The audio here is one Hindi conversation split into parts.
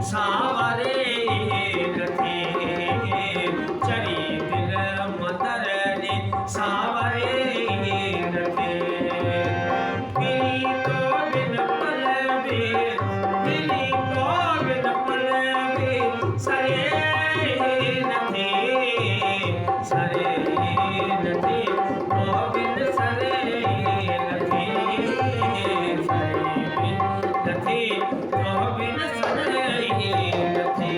सावरे रथे चरी दिल मंदर ने सावरे रथे पीली तो बिन पलवे पीली तो बिन पलवे सरे नथे सरे नथे गोविंद सरे नथे सरे नथे गोविंद सरे नथे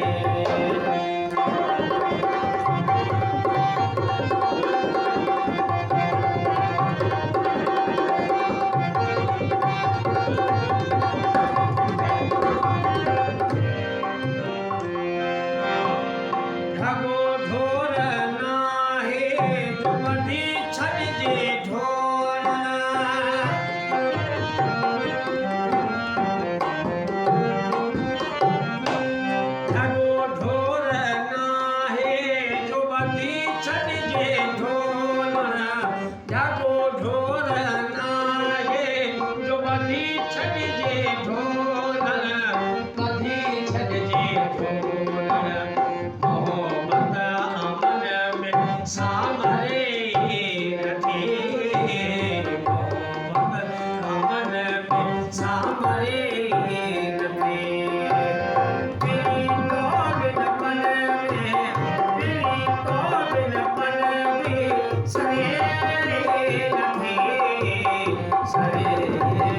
ढगो ढोर नाहे जुमदी छन जे ढोर ढगो ढोर नाहे जुमदी छन जे ढोर ढगो ढोर नाहे जुमदी छन जे ढोर कधी छन जे ढोर मोहब्बत अमन में सावरे रथे मोहब्बत अमन में सावरे रथे पीली तो बिन पलवे पीली तो बिन पलवे सरे रथे सरे